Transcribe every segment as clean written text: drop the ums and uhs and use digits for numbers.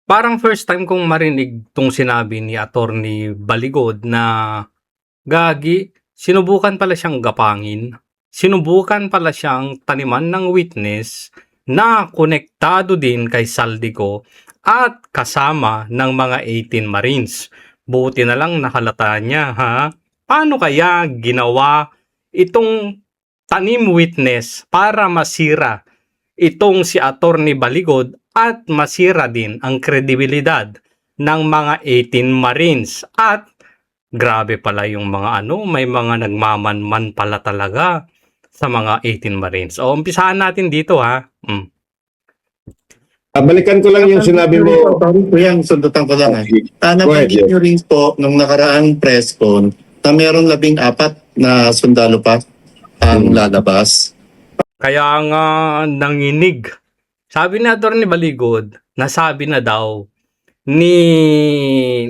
Parang first time kong marinig 'tong sinabi ni Attorney Baligod na, gagi, sinubukan pala siyang gapangin. Sinubukan pala siyang taniman ng witness na konektado din kay Saldico at kasama ng mga 18 Marines. Buti na lang nahalata niya, ha? Paano kaya ginawa itong tanim witness para masira itong si Attorney Baligod at masira din ang kredibilidad ng mga 18 Marines. At grabe pala yung mga may mga nagmamanman pala talaga sa mga 18 Marines. O, umpisahan natin dito, ha. Balikan ko lang yung sinabi mo. Yung sundutan ko lang. Nabanggit nyo rin po nung nakaraang press con na meron 14 na sundalo pa ang lalabas. Kaya nga nanginig. Sabi ni Attorney Baligod, sabi na daw niya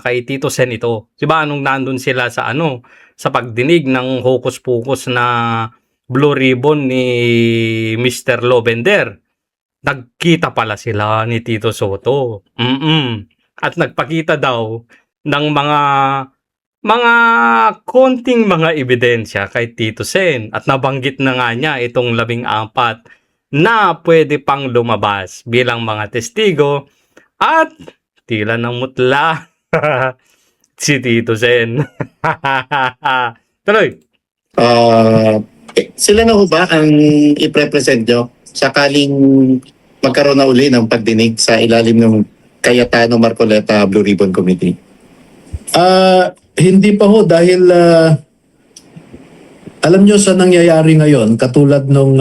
kay Tito Sen ito. 'Di ba nung nandun sila sa sa pagdinig ng hocus-pocus na Blue Ribbon ni Mr. Lovender. Nagkita pala sila ni Tito Soto. At nagpakita daw ng mga konting mga ebidensya kay Tito Sen at nabanggit na nga niya itong 14 na pwede pang lumabas bilang mga testigo at tila ng mutla si Tito Sen. Tuloy. Sila na ho ba ang i-represent nyo sakaling magkaroon na uli ng pagdinig sa ilalim ng Cayetano Marcoleta Blue Ribbon Committee? Hindi pa ho dahil alam nyo sa nangyayari ngayon, katulad nung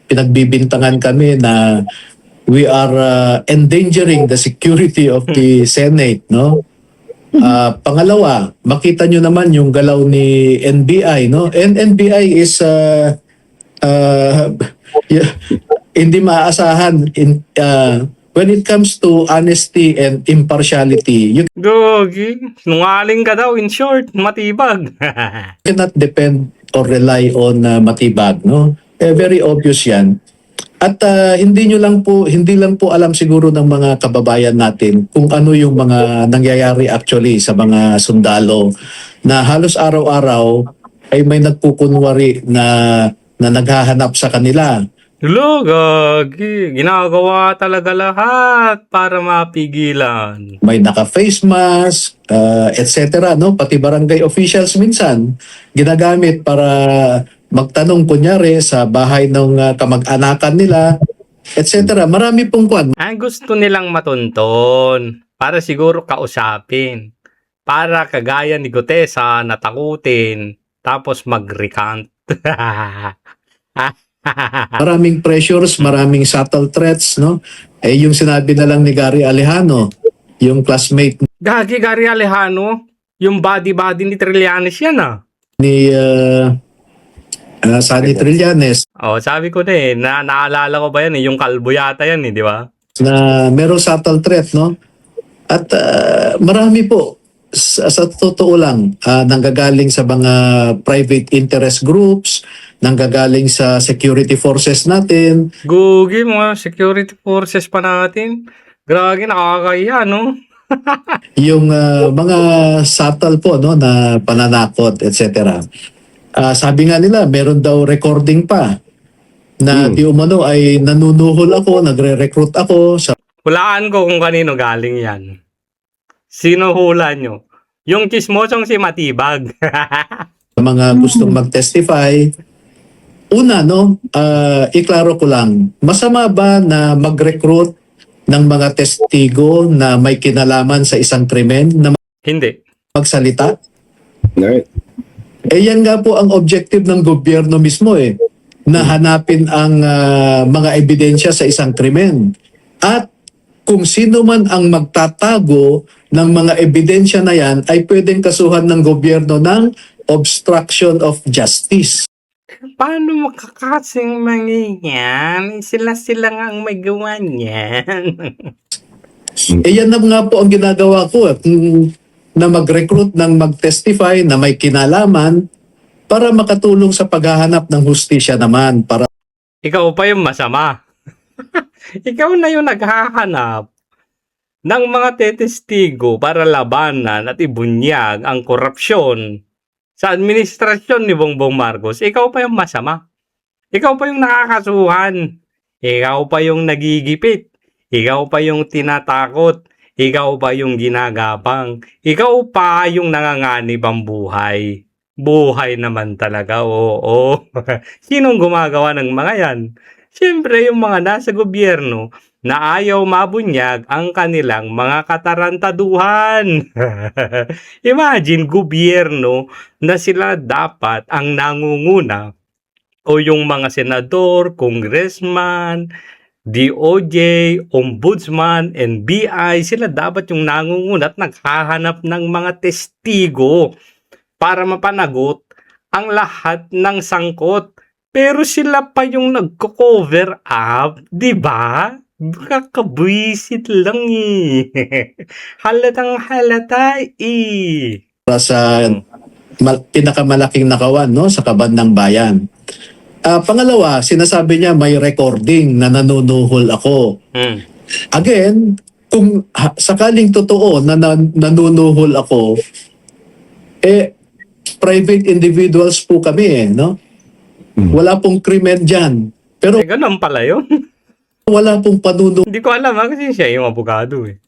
pinagbibintangan kami na we are endangering the security of the Senate, no? Pangalawa, makita nyo naman yung galaw ni NBI, no? And NBI is hindi maaasahan when it comes to honesty and impartiality. You Gogi, nungaling ka daw, in short, matibag. cannot depend or rely on matibag, no? Very obvious 'yan. At hindi lang po alam siguro ng mga kababayan natin kung ano yung mga nangyayari actually sa mga sundalo na halos araw-araw ay may nagpukunwari na naghahanap sa kanila. Lo, gagi, ginagawa talaga lahat para mapigilan. May naka-face mask, etc. No? Pati barangay officials minsan ginagamit para magtanong kunyari sa bahay ng kamag-anakan nila, etc. Marami pong kwan. Ang gusto nilang matunton para siguro kausapin. Para kagaya ni Gutesa natakutin tapos mag-recant. Maraming pressures, maraming subtle threats, no? Yung sinabi na lang ni Gary Alejano, yung classmate Gagi, Gary Alejano, yung body ni Trillanes yan ni Sunny Trillanes sabi ko na naalala ko ba yan yung kalbo yata yan di ba? na merong subtle threat, no? At marami po sa totoo lang nanggagaling sa mga private interest groups, nanggagaling sa security forces natin. Gugi, mga security forces pa natin. Grabe, nakakahiya, no? Yung mga subtle po, no, na pananakot, etc. Sabi nga nila, meron daw recording pa na di umano ay nanunuhol ako, nagre-recruit ako sa Hulaan ko kung kanino galing yan. Sino hula nyo? Yung chismosong si Matibag. mga gustong mag-testify. Una, no, iklaro ko lang, masama ba na mag-recruit ng mga testigo na may kinalaman sa isang krimen na Hindi. magsalita? Right. Yan nga po ang objective ng gobyerno mismo na hanapin ang mga ebidensya sa isang krimen. At kung sino man ang magtatago ng mga ebidensya na yan ay pwedeng kasuhan ng gobyerno ng obstruction of justice. Paano makakasing mangyayari? Sila nga ang may gawa niyan. Yan na nga po ang ginagawa ko na mag-recruit ng mag-testify na may kinalaman para makatulong sa paghahanap ng hustisya naman. Para Ikaw pa yung masama. Ikaw na yung naghahanap ng mga tetestigo para labanan at ibunyag ang korupsyon sa administrasyon ni Bongbong Marcos. Ikaw pa yung masama. Ikaw pa yung nakakasuhan. Ikaw pa yung nagigipit. Ikaw pa yung tinatakot. Ikaw pa yung ginagabang. Ikaw pa yung nanganganib ang buhay. Buhay naman talaga, oo. Sinong gumagawa ng mga yan? Siyempre, yung mga nasa gobyerno na ayaw mabunyag ang kanilang mga katarantaduhan. Imagine, gobyerno na sila dapat ang nangunguna o yung mga senador, congressman, DOJ, ombudsman, NBI, sila dapat yung nangunguna at naghahanap ng mga testigo para mapanagot ang lahat ng sangkot. Pero sila pa yung nagko-cover up, di ba? Kakabwisit lang eh. Halatang halata eh. Para sa pinakamalaking nakawan, no, sa kaban ng bayan. Pangalawa, sinasabi niya may recording na nanunuhol ako. Again, kung sakaling totoo na nanunuhol ako, private individuals po kami no? Wala pong krimen dyan. Pero Ganun pala yun. wala pong panunuhol. Hindi ko alam kasi siya yung abogado eh.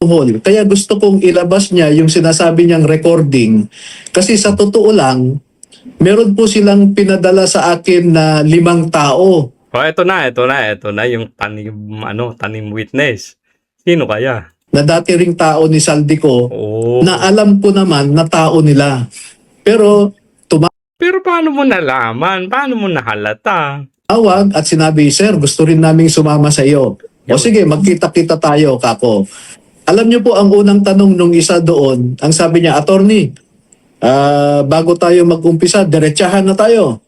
Kaya gusto kong ilabas niya yung sinasabi niyang recording. Kasi sa totoo lang, meron po silang pinadala sa akin na 5 tao. Ito na yung tanim witness. Sino kaya? Na dati ring tao ni Saldico na Oh. alam ko naman na tao nila. Pero Pero paano mo nalaman? Paano mo nahalata? tumawag at sinabi, sir, gusto rin naming sumama sa iyo. O sige, magkita-kita tayo, kako. Alam niyo po, ang unang tanong nung isa doon, ang sabi niya, attorney, bago tayo mag-umpisa, diretsahan na tayo.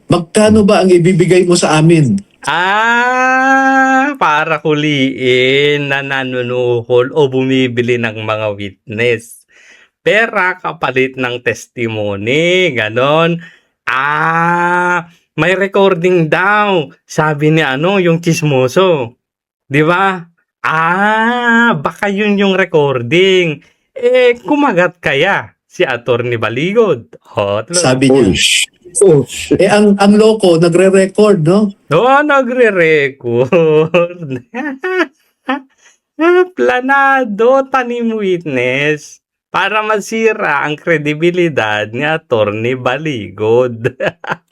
Magkano ba ang ibibigay mo sa amin? Para huliin na nanunuhol o bumibili ng mga witness. Pera kapalit ng testimony, ganon. May recording daw. Sabi ni yung chismoso. 'Di ba? Baka yun yung recording. Kumagat kaya si Attorney Baligod. Sabi niya. Ang loko, nagre-record, no? Nagre-record. Planado, tanim witness para masira ang kredibilidad ni Attorney Baligod.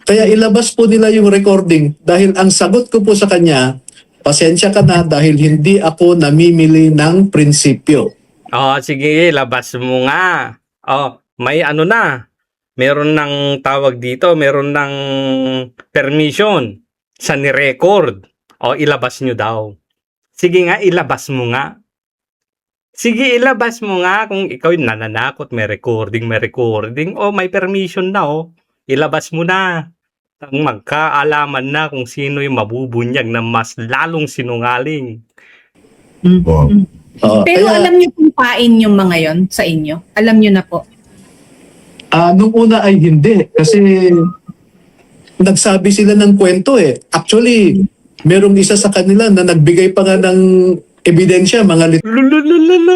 Kaya ilabas po nila yung recording dahil ang sagot ko po sa kanya, pasensya ka na dahil hindi ako namimili ng prinsipyo. Sige, labas mo nga. May na. Meron ng tawag dito, meron ng permission sa ni-record. Ilabas nyo daw. Sige nga, ilabas mo nga. Sige, ilabas mo nga kung ikaw yung nananakot, may recording, may permission na, ilabas mo na. Ang magkaalaman na kung sino yung mabubunyag na mas lalong sinungaling. Pero Kaya, alam niyo kung pain yung mga yon sa inyo? Alam niyo na po. nung una ay hindi kasi nagsabi sila ng kwento eh. Actually, merong isa sa kanila na nagbigay pa nga ng ebidensya, mga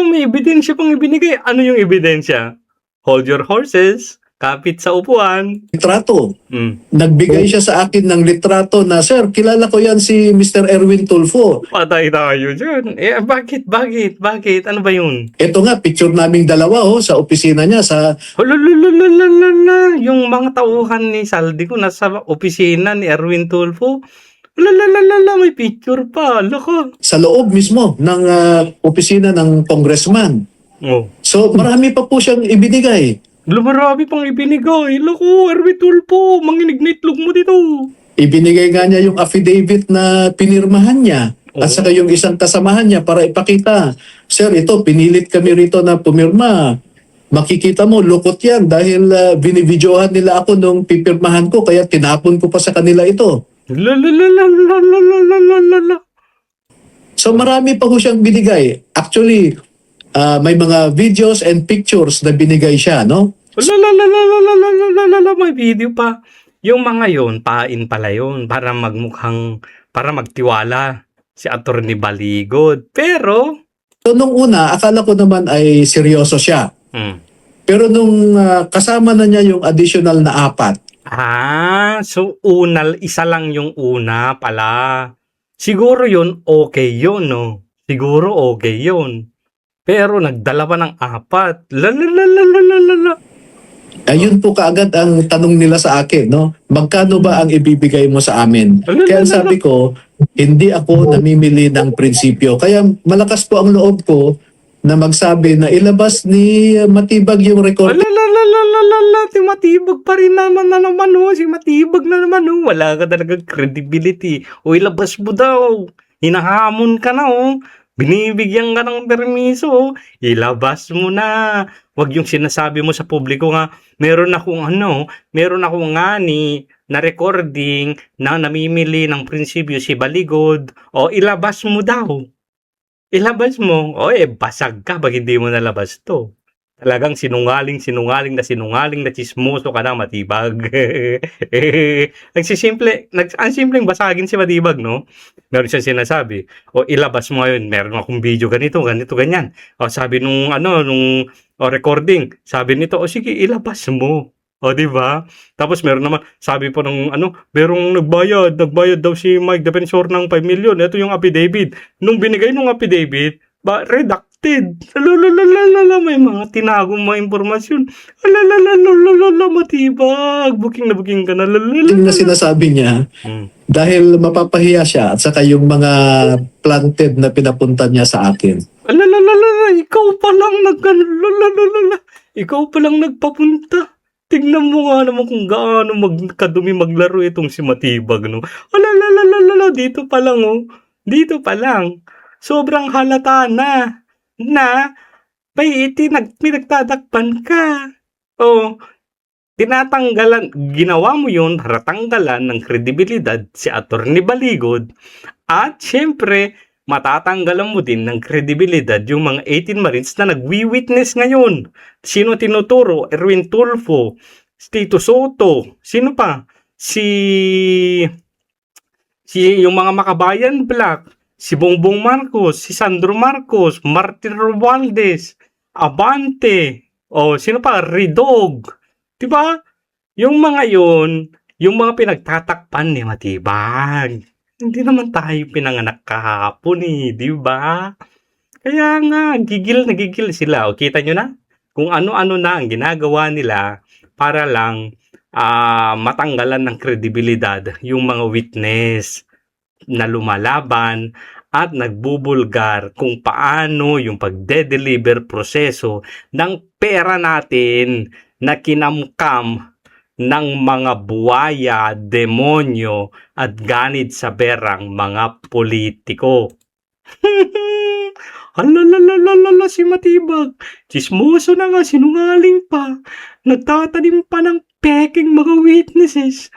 May ebidensya pang ibinigay. Ano yung ebidensya? Hold your horses, kapit sa upuan. litrato. Mm. Nagbigay siya sa akin ng litrato na, sir, kilala ko yan si Mr. Erwin Tulfo. Patay tayo dyan. Bakit? Ano ba yun? Ito nga, picture naming dalawa sa opisina niya sa Yung mga tauhan ni Saldi ko nasa opisina ni Erwin Tulfo. May picture pa. Loko. sa loob mismo ng opisina ng congressman. So, marami pa po siyang ibinigay. Marami pang ibinigay. Loko, Erwin Tulfo. Manginig na itlog mo dito. Ibinigay nga niya yung affidavit na pinirmahan niya at saka yung isang kasamahan niya para ipakita. Sir, ito, pinilit kami rito na pumirma. Makikita mo, lukot yan dahil binibidyohan nila ako nung pipirmahan ko kaya tinapon ko pa sa kanila ito. So marami pa ho siyang binigay. Actually, may mga videos and pictures na binigay siya, no? May video pa. Yung mga yon, pain pala yon para magtiwala. si Attorney Baligod. Pero, So nung una, akala ko naman ay seryoso siya. Pero nung kasama na niya yung additional na 4, so isa lang yung una pala. Siguro yun, okay yun, no? Siguro okay yun. Pero nagdala pa ng 4. Lalalalalalala. ayun po kaagad ang tanong nila sa akin, no? Magkano ba ang ibibigay mo sa amin? Kaya sabi ko, hindi ako namimili ng prinsipyo. Kaya malakas po ang loob ko na magsabi na ilabas ni Matibag yung record. Si Matibag pa rin naman na naman, oh. Si Matibag na naman, oh. Wala ka talagang credibility. O ilabas mo daw. Hinahamon ka na, oh. Binibigyan ka ng permiso, oh. Ilabas mo na. Wag yung sinasabi mo sa publiko nga, meron akong ngani na recording na namimili ng prinsipyo si Baligod. O ilabas mo daw. Ilabas mo. O basag ka pag hindi mo nalabas to. Talagang sinungaling na chismoso ka na, Matibag. Ang simpleng basagin si Matibag, no? Meron siyang sinasabi, o ilabas mo ngayon, meron akong video ganito, ganyan. O sabi nung recording, sabi nito, o sige, ilabas mo. O, di ba? Tapos meron naman, sabi po ng merong nagbayad daw si Mike Defensor ng 5 million. Ito yung affidavit. Nung binigay nung affidavit, redacted. May mga tinagong mga impormasyon. Matibag. Booking ka na. Yung na sinasabi niya, dahil mapapahiya siya at saka yung mga planted na pinapunta niya sa akin. Ikaw pa lang nagpapunta. Tignan mo nga naman kung gaano kadumi maglaro itong si Matibag, no? Dito pa lang, oh. Dito pa lang. Sobrang halata na may pinagtadakpan ka. O, ginawa mo yun para tanggalan ng kredibilidad si Attorney Baligod at syempre, matatanggalan mo din ng kredibilidad yung mga 18 Marines na nagwi-witness ngayon. Sino tinuturo? Erwin Tulfo, Tito Soto, sino pa? Yung mga Makabayan Black, si Bongbong Marcos, si Sandro Marcos, Martin Romualdez, Abante, sino pa? Ridog. Diba? Yung mga yung mga pinagtatakpan ni Matibag. Hindi naman tayo pinanganak kahapon, diba? Kaya nga, gigil sila. O, kita nyo na? Kung ano-ano na ang ginagawa nila para lang matanggalan ng kredibilidad yung mga witness na lumalaban at nagbubulgar kung paano yung pagde-deliver proseso ng pera natin na kinamkam ng mga buwaya, demonyo at ganid sa berang mga politiko. Si Matibag, chismoso na nga, sinungaling pa, nagtatanim pa ng peking mga witnesses.